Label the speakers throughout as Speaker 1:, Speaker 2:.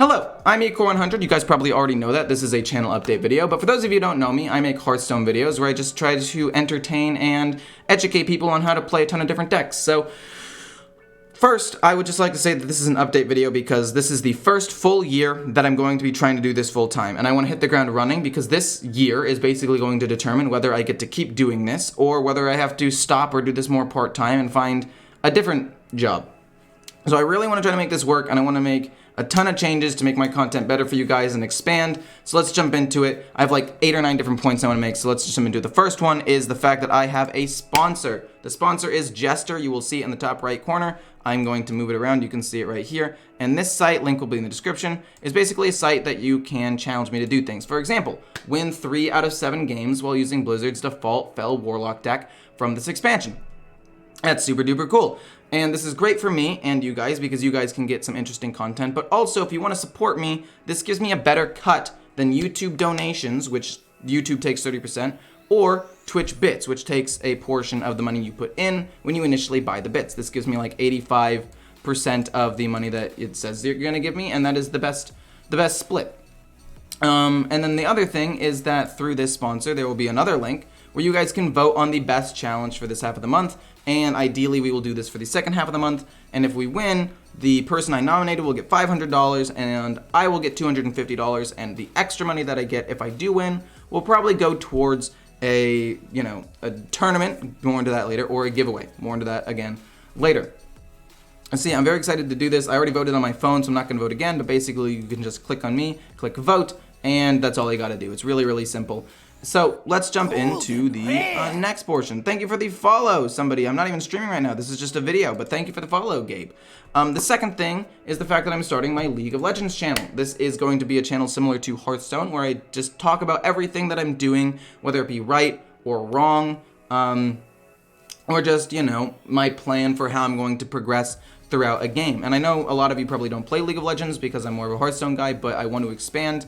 Speaker 1: Hello, I'm Ecore 100. You guys probably already know that. This is a channel update video, but for those of you who don't know me, I make Hearthstone videos where I just try to entertain and educate people on how to play a ton of different decks. So, first, I would just like to say that this is an update video because this is the first full year that I'm going to be trying to do this full time, and I want to hit the ground running because this year is basically going to determine whether I get to keep doing this or whether I have to stop or do this more part-time and find a different job. So I really want to try to make this work, and I want to make a ton of changes to make my content better for you guys and expand. So let's jump into it. I have like 8 or 9 different points I want to make, so let's just jump into it. The first one is the fact that I have a sponsor. The sponsor is Jester. You will see it in the top right corner. I'm going to move it around. You can see it right here. And this site, link will be in the description, is basically a site that you can challenge me to do things. For example, win 3 out of 7 games while using Blizzard's default Fel Warlock deck from this expansion. That's super duper cool. And this is great for me and you guys because you guys can get some interesting content. But also, if you want to support me, this gives me a better cut than YouTube donations, which YouTube takes 30%, or Twitch bits, which takes a portion of the money you put in when you initially buy the bits. This gives me like 85% of the money that it says you're going to give me, and that is the best split. And then the other thing is that through this sponsor, there will be another link where you guys can vote on the best challenge for this half of the month. And ideally, we will do this for the second half of the month. And if we win, the person I nominated will get $500 and I will get $250. And the extra money that I get if I do win will probably go towards a tournament, more into that later, or a giveaway, more into that again later. And see, I'm very excited to do this. I already voted on my phone, so I'm not going to vote again. But basically, you can just click on me, click vote, and that's all you got to do. It's really, really simple. So let's jump into the next portion. Thank you for the follow, somebody. I'm not even streaming right now. This is just a video, but thank you for the follow, Gabe. The second thing is the fact that I'm starting my League of Legends channel. This is going to be a channel similar to Hearthstone, where I just talk about everything that I'm doing, whether it be right or wrong, or just, my plan for how I'm going to progress throughout a game. And I know a lot of you probably don't play League of Legends because I'm more of a Hearthstone guy, but I want to expand.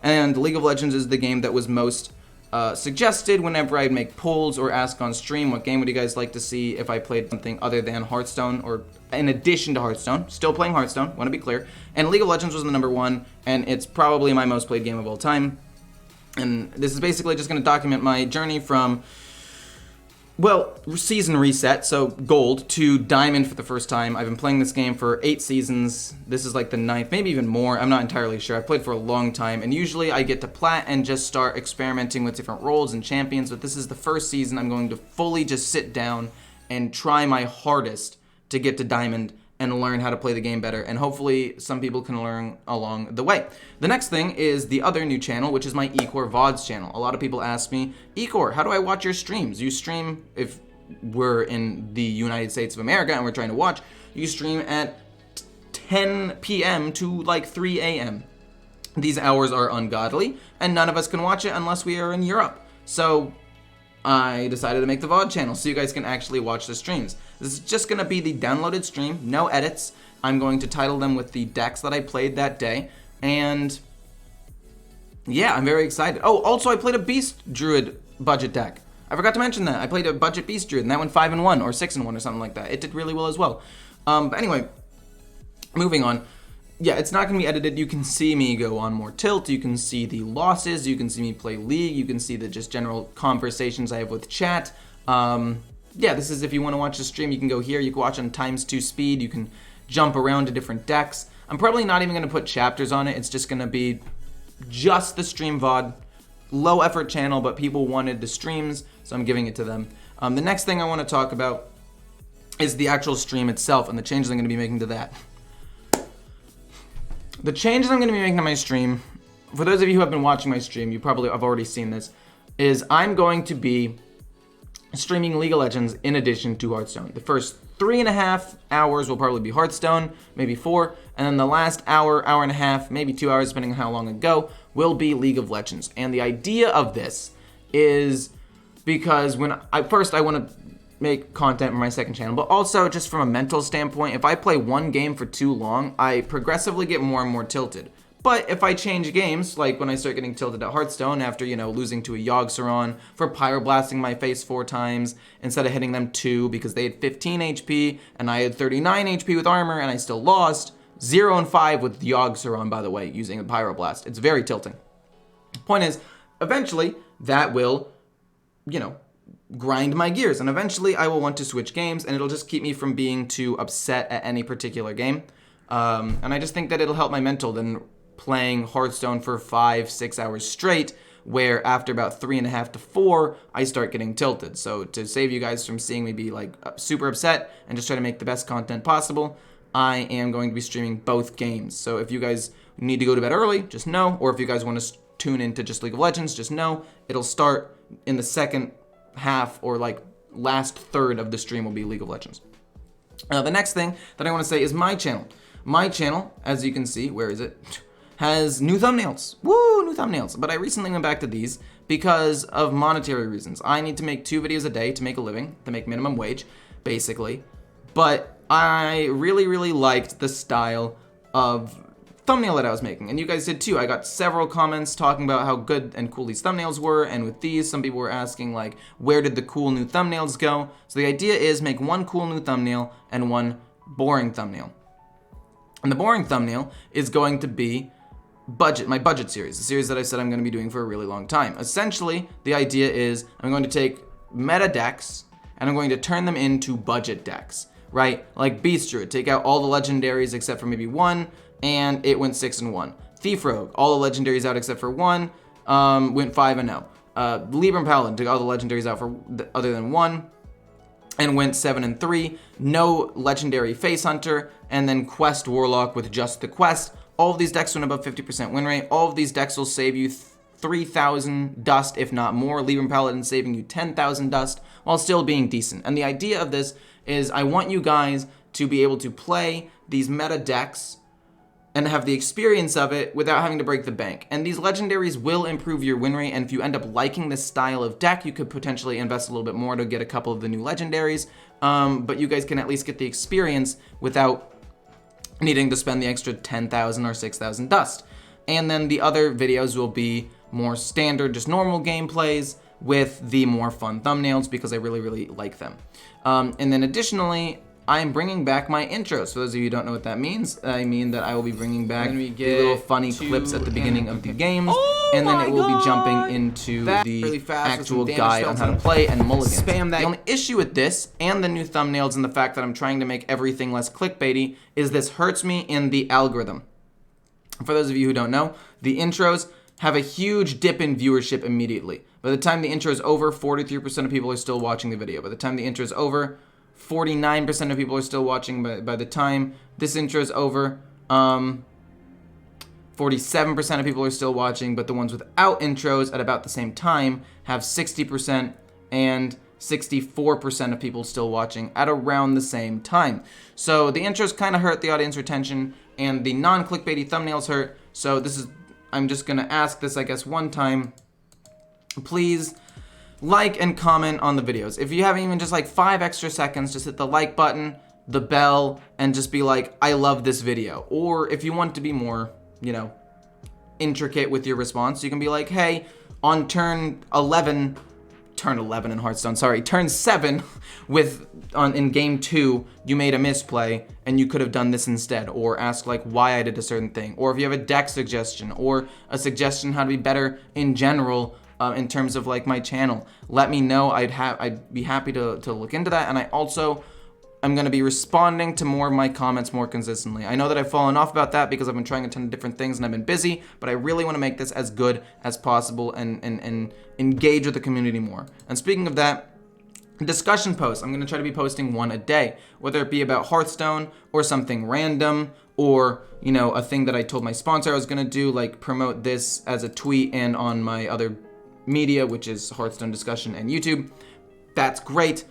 Speaker 1: And League of Legends is the game that was most suggested whenever I'd make polls or ask on stream what game would you guys like to see if I played something other than Hearthstone or in addition to Hearthstone. Still playing Hearthstone, want to be clear. And League of Legends was the number 1, and it's probably my most played game of all time. And this is basically just going to document my journey from, well, season reset, so gold, to diamond for the first time. I've been playing this game for 8 seasons. This is like the 9th, maybe even more. I'm not entirely sure. I've played for a long time, and usually I get to plat and just start experimenting with different roles and champions, but this is the first season I'm going to fully just sit down and try my hardest to get to diamond and learn how to play the game better, and hopefully some people can learn along the way. The next thing is the other new channel, which is my Ecore VODs channel. A lot of people ask me, Ecore, how do I watch your streams? You stream, if we're in the United States of America and we're trying to watch, you stream at 10 p.m. to like 3 a.m. These hours are ungodly, and none of us can watch it unless we are in Europe. So I decided to make the VOD channel so you guys can actually watch the streams. This is just going to be the downloaded stream, no edits. I'm going to title them with the decks that I played that day. And yeah, I'm very excited. Oh, also I played a Beast Druid budget deck. I forgot to mention that. I played a budget Beast Druid, and that went 5-1 or 6-1 or something like that. It did really well as well. But anyway, moving on. Yeah, it's not going to be edited. You can see me go on more tilt. You can see the losses. You can see me play League. You can see the just general conversations I have with chat. Yeah, this is if you want to watch the stream, you can go here. You can watch on ×2 speed. You can jump around to different decks. I'm probably not even going to put chapters on it. It's just going to be just the stream VOD. Low effort channel, but people wanted the streams, so I'm giving it to them. The next thing I want to talk about is the actual stream itself and the changes I'm going to be making to that. The changes I'm going to be making to my stream, for those of you who have been watching my stream, you probably have already seen this, is I'm going to be streaming League of Legends in addition to Hearthstone. The first 3.5 hours will probably be Hearthstone, maybe 4, and then the last hour, hour and a half, maybe 2 hours, depending on how long it go, will be League of Legends. And the idea of this is because when I want to make content for my second channel, but also just from a mental standpoint, if I play one game for too long, I progressively get more and more tilted. But if I change games, like when I start getting tilted at Hearthstone after, losing to a Yogg-Saron for pyroblasting my face 4 times instead of hitting them 2 because they had 15 HP and I had 39 HP with armor and I still lost, 0 and 5 with Yogg-Saron, by the way, using a Pyroblast. It's very tilting. Point is, eventually, that will, grind my gears, and eventually I will want to switch games, and it'll just keep me from being too upset at any particular game. And I just think that it'll help my mental than playing Hearthstone for 5-6 hours straight, where after about 3.5 to 4, I start getting tilted. So to save you guys from seeing me be like super upset and just try to make the best content possible, I am going to be streaming both games. So if you guys need to go to bed early, just know, or if you guys want to tune into just League of Legends, just know it'll start in the second half or like last third of the stream will be League of Legends. The next thing that I want to say is my channel. My channel, as you can see, where is it? Has new thumbnails. Woo, new thumbnails. But I recently went back to these because of monetary reasons. I need to make 2 videos a day to make a living, to make minimum wage, basically. But I really, really liked the style of thumbnail that I was making, and you guys did too. I got several comments talking about how good and cool these thumbnails were, and with these, some people were asking like, where did the cool new thumbnails go? So the idea is make 1 cool new thumbnail and 1 boring thumbnail. And the boring thumbnail is going to be my budget series, the series that I said I'm going to be doing for a really long time. Essentially, the idea is I'm going to take meta decks and I'm going to turn them into budget decks, right? Like Beast Druid, take out all the legendaries except for maybe 1, and it went 6-1. Thief Rogue, all the legendaries out except for 1, went 5-0. Libram Paladin took all the legendaries out for other than 1, and went 7-3. No legendary Face Hunter, and then Quest Warlock with just the quest. All of these decks went above 50% win rate. All of these decks will save you 3,000 dust, if not more. Libram Paladin saving you 10,000 dust while still being decent. And the idea of this is I want you guys to be able to play these meta decks and have the experience of it without having to break the bank. And these legendaries will improve your win rate, and if you end up liking this style of deck, you could potentially invest a little bit more to get a couple of the new legendaries, but you guys can at least get the experience without needing to spend the extra 10,000 or 6,000 dust. And then the other videos will be more standard, just normal gameplays with the more fun thumbnails because I really, really like them. And then additionally, I'm bringing back my intros. For those of you who don't know what that means, I mean that I will be bringing back the little funny clips at the beginning of the games, and then it will be jumping into the actual guide on how to play and mulligans. Spam that. The only issue with this and the new thumbnails and the fact that I'm trying to make everything less clickbaity is this hurts me in the algorithm. For those of you who don't know, the intros have a huge dip in viewership immediately. By the time the intro is over, 43% of people are still watching the video. By the time the intro is over, 49% of people are still watching. By the time this intro is over, 47% of people are still watching, but the ones without intros at about the same time have 60% and 64% of people still watching at around the same time. So the intros kind of hurt the audience retention, and the non-clickbaity thumbnails hurt. So I'm just gonna ask this, I guess, one time. Please like and comment on the videos. If you have even just like 5 extra seconds, just hit the like button, the bell, and just be like, I love this video. Or if you want to be more, intricate with your response, you can be like, hey, on turn 11 in Hearthstone, turn 7 in game 2, you made a misplay and you could have done this instead, or ask like why I did a certain thing, or if you have a deck suggestion or a suggestion how to be better in general, in terms of like my channel, let me know. I'd be happy to look into that. And I also am going to be responding to more of my comments more consistently. I know that I've fallen off about that because I've been trying a ton of different things and I've been busy, but I really want to make this as good as possible and engage with the community more. And speaking of that, discussion posts, I'm going to try to be posting 1 a day, whether it be about Hearthstone or something random, or a thing that I told my sponsor I was going to do, like promote this as a tweet and on my other media, which is Hearthstone discussion and YouTube. That's great.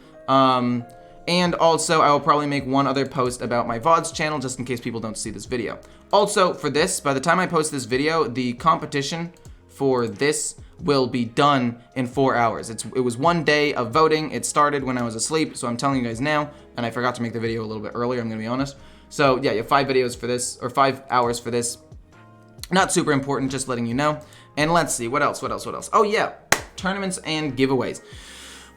Speaker 1: And also I will probably make 1 other post about my VODs channel just in case people don't see this video. Also for this, by the time I post this video, the competition for this will be done in 4 hours. It was 1 day of voting. It started when I was asleep, so I'm telling you guys now, and I forgot to make the video a little bit earlier, I'm gonna be honest. So yeah, you have 5 videos for this, or 5 hours for this. Not super important, just letting you know. And let's see, what else? Oh yeah, tournaments and giveaways.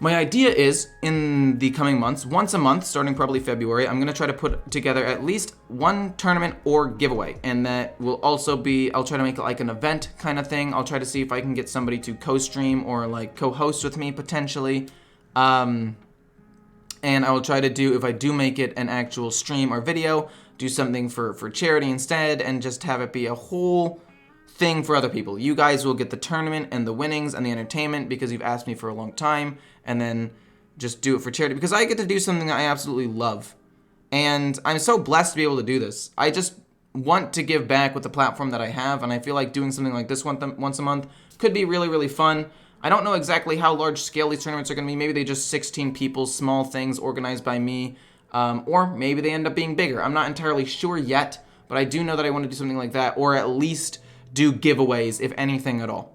Speaker 1: My idea is, in the coming months, once a month, starting probably February, I'm going to try to put together at least one tournament or giveaway. And that will also be, I'll try to make it like an event kind of thing. I'll try to see if I can get somebody to co-stream or like co-host with me potentially. And I will try to do, if I do make it an actual stream or video, do something for charity instead and just have it be a whole thing for other people. You guys will get the tournament and the winnings and the entertainment because you've asked me for a long time, and then just do it for charity because I get to do something that I absolutely love. And I'm so blessed to be able to do this. I just want to give back with the platform that I have, and I feel like doing something like this once a month could be really, really fun. I don't know exactly how large scale these tournaments are going to be. Maybe they just 16 people, small things organized by me, or maybe they end up being bigger. I'm not entirely sure yet, but I do know that I want to do something like that, or at least do giveaways, if anything at all.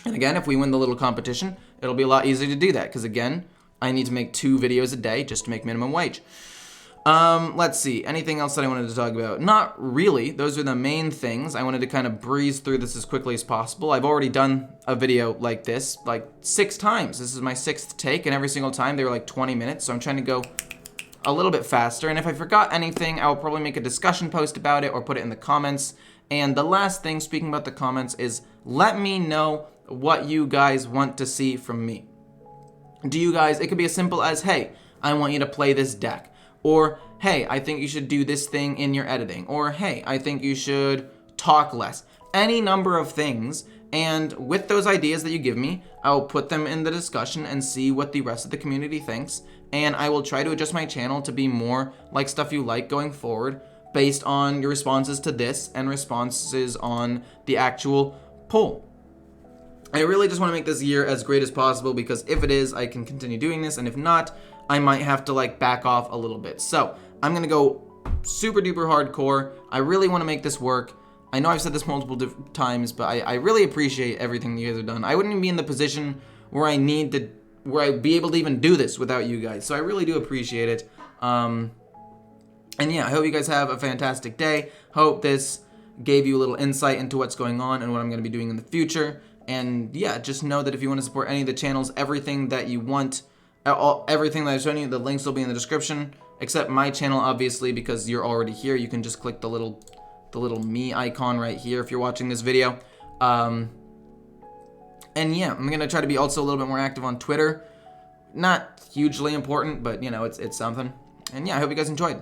Speaker 1: And again, if we win the little competition, it'll be a lot easier to do that, because again, I need to make 2 videos a day just to make minimum wage. Let's see, anything else that I wanted to talk about? Not really. Those are the main things. I wanted to kind of breeze through this as quickly as possible. I've already done a video like this, like 6 times. This is my 6th take, and every single time they were like 20 minutes, so I'm trying to go a little bit faster. And if I forgot anything, I'll probably make a discussion post about it or put it in the comments. And the last thing, speaking about the comments, is let me know what you guys want to see from me. Do you guys, it could be as simple as, hey, I want you to play this deck. Or, hey, I think you should do this thing in your editing. Or, hey, I think you should talk less. Any number of things. And with those ideas that you give me, I'll put them in the discussion and see what the rest of the community thinks. And I will try to adjust my channel to be more like stuff you like going forward, based on your responses to this and responses on the actual poll. I really just want to make this year as great as possible, because if it is, I can continue doing this, and if not, I might have to like back off a little bit. So I'm gonna go super duper hardcore. I really want to make this work. I know I've said this multiple times, but I really appreciate everything you guys have done. I wouldn't even be in the position where I'd be able to even do this without you guys. So I really do appreciate it. And yeah, I hope you guys have a fantastic day. Hope this gave you a little insight into what's going on and what I'm going to be doing in the future. And yeah, just know that if you want to support any of the channels, everything that you want, everything that I've shown you, the links will be in the description, except my channel, obviously, because you're already here. You can just click the little me icon right here if you're watching this video. And yeah, I'm going to try to be also a little bit more active on Twitter. Not hugely important, but you know, it's something. And yeah, I hope you guys enjoyed.